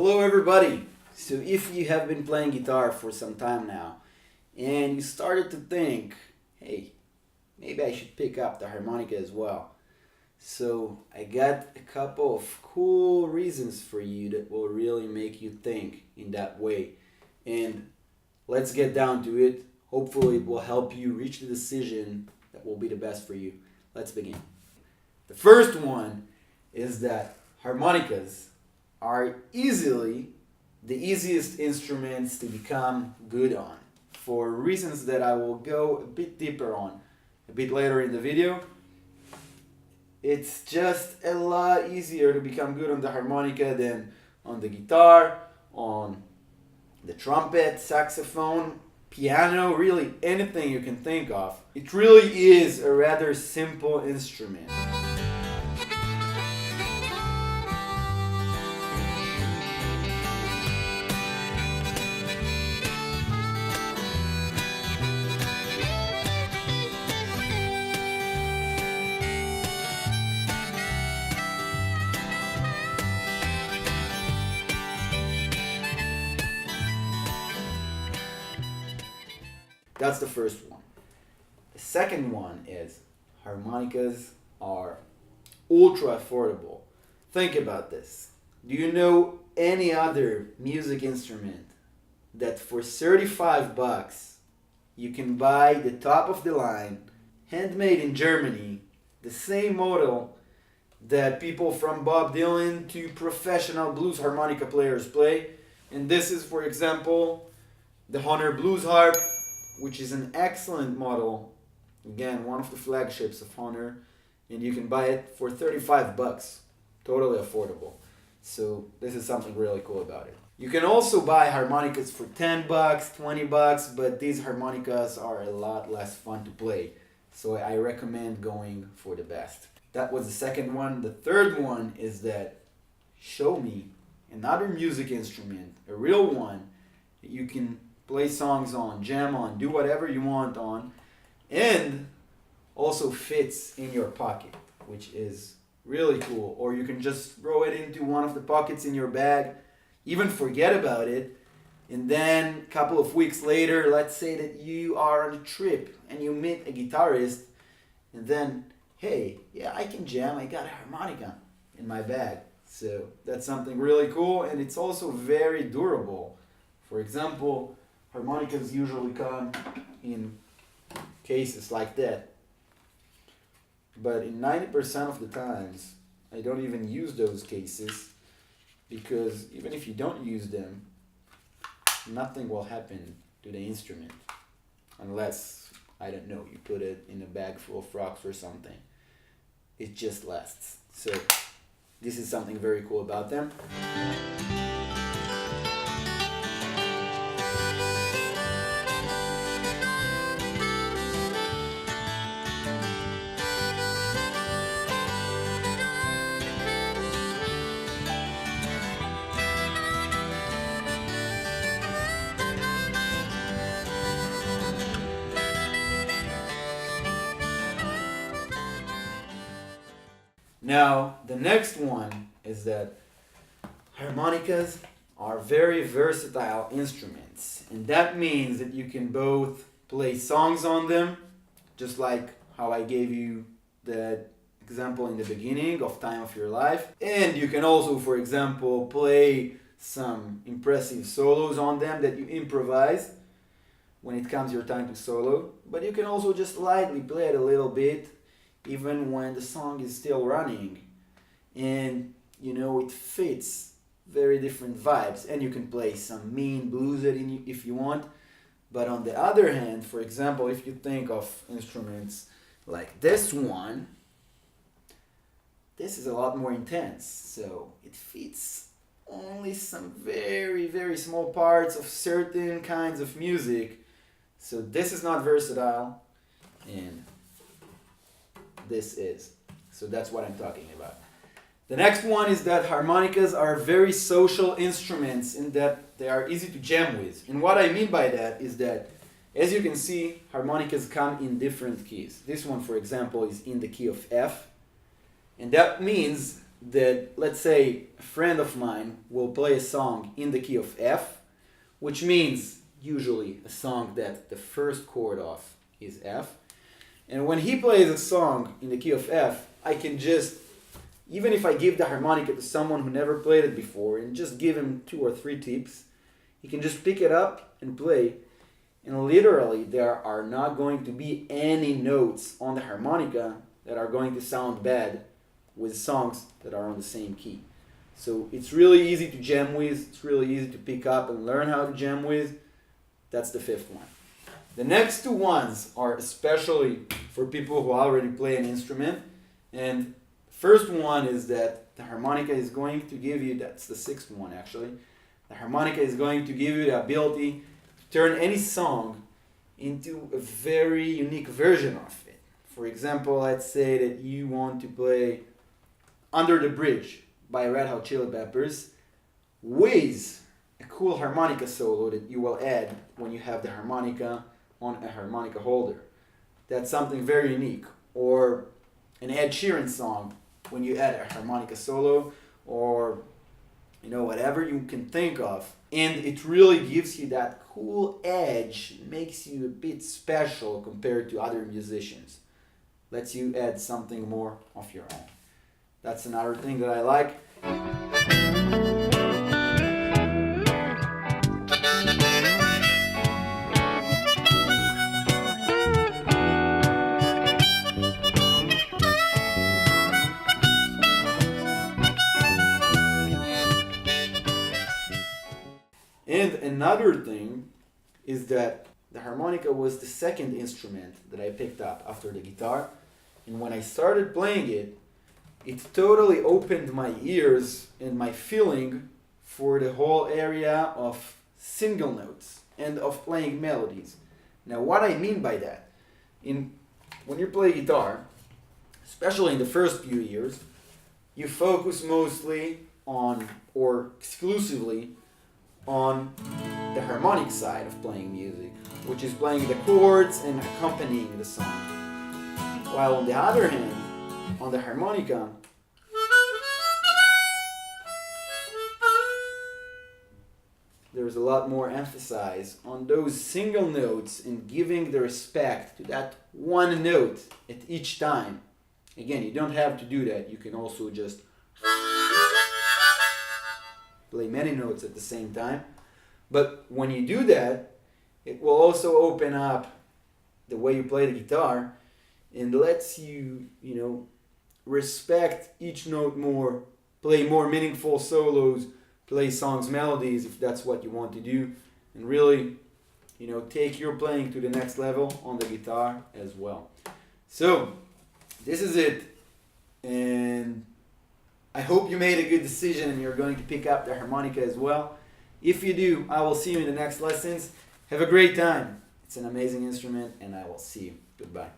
Hello everybody! So if you have been playing guitar for some time now and you started to think, hey, maybe I should pick up the harmonica as well. So I got a couple of cool reasons for you that will really make you think in that way. And let's get down to it. Hopefully it will help you reach the decision that will be the best for you. Let's begin. The first one is that harmonicas are easily the easiest instruments to become good on, for reasons that I will go a bit deeper on a bit later in the video. It's just a lot easier to become good on the harmonica than on the guitar, on the trumpet, saxophone, piano, really anything you can think of. It really is a rather simple instrument. That's the first one. The second one is harmonicas are ultra affordable. Think about this. Do you know any other music instrument that for 35 bucks you can buy the top of the line, handmade in Germany, the same model that people from Bob Dylan to professional blues harmonica players play? And this is, for example, the Hohner Blues Harp, which is an excellent model, again one of the flagships of Hohner, and you can buy it for 35 bucks, totally affordable. So this is something really cool about it. You can also buy harmonicas for 10 bucks, 20 bucks, but these harmonicas are a lot less fun to play, so I recommend going for the best. That was the second one. The third one is that show me another music instrument, a real one that you can play songs on, jam on, do whatever you want on, and also fits in your pocket, which is really cool. Or you can just throw it into one of the pockets in your bag, even forget about it, and then a couple of weeks later, let's say that you are on a trip and you meet a guitarist, and then, hey, yeah, I can jam, I got a harmonica in my bag. So that's something really cool, and it's also very durable. For example, harmonicas usually come in cases like that, but in 90% of the times I don't even use those cases, because even if you don't use them, nothing will happen to the instrument unless, I don't know, you put it in a bag full of rocks or something. It just lasts. So this is something very cool about them. Now, the next one is that harmonicas are very versatile instruments, and that means that you can both play songs on them, just like how I gave you that example in the beginning of Time of Your Life, and you can also, for example, play some impressive solos on them that you improvise when it comes your time to solo, but you can also just lightly play it a little bit even when the song is still running, and you know, it fits very different vibes, and you can play some mean blues if you want. But on the other hand, for example, if you think of instruments like this one, this is a lot more intense, so it fits only some very, very small parts of certain kinds of music. So this is not versatile, and this is. So that's what I'm talking about. The next one is that harmonicas are very social instruments in that they are easy to jam with. And what I mean by that is that, as you can see, harmonicas come in different keys. This one, for example, is in the key of F. And that means that, let's say, a friend of mine will play a song in the key of F, which means usually a song that the first chord of is F. And when he plays a song in the key of F, I can just, even if I give the harmonica to someone who never played it before and just give him 2 or 3 tips, he can just pick it up and play. And literally, there are not going to be any notes on the harmonica that are going to sound bad with songs that are on the same key. So it's really easy to jam with, it's really easy to pick up and learn how to jam with. That's the 5th one. The next 2 ones are especially for people who already play an instrument. And first one is that the harmonica is going to give you, that's the 6th one actually, the harmonica is going to give you the ability to turn any song into a very unique version of it. For example, let's say that you want to play Under the Bridge by Red Hot Chili Peppers with a cool harmonica solo that you will add when you have the harmonica on a harmonica holder. That's something very unique. Or an Ed Sheeran song when you add a harmonica solo, or whatever you can think of. And it really gives you that cool edge, makes you a bit special compared to other musicians. Lets you add something more of your own. That's another thing that I like. And another thing is that the harmonica was the second instrument that I picked up after the guitar. And when I started playing it, it totally opened my ears and my feeling for the whole area of single notes and of playing melodies. Now, what I mean by that, when you play guitar, especially in the first few years, you focus mostly on, or exclusively, on the harmonic side of playing music, which is playing the chords and accompanying the song. While on the other hand, on the harmonica, there's a lot more emphasis on those single notes and giving the respect to that one note at each time. Again, you don't have to do that. You can also just play many notes at the same time. But when you do that, it will also open up the way you play the guitar and lets you, respect each note more, play more meaningful solos, play songs, melodies, if that's what you want to do, and really, take your playing to the next level on the guitar as well. So, this is it. And I hope you made a good decision and you're going to pick up the harmonica as well. If you do, I will see you in the next lessons. Have a great time. It's an amazing instrument, and I will see you. Goodbye.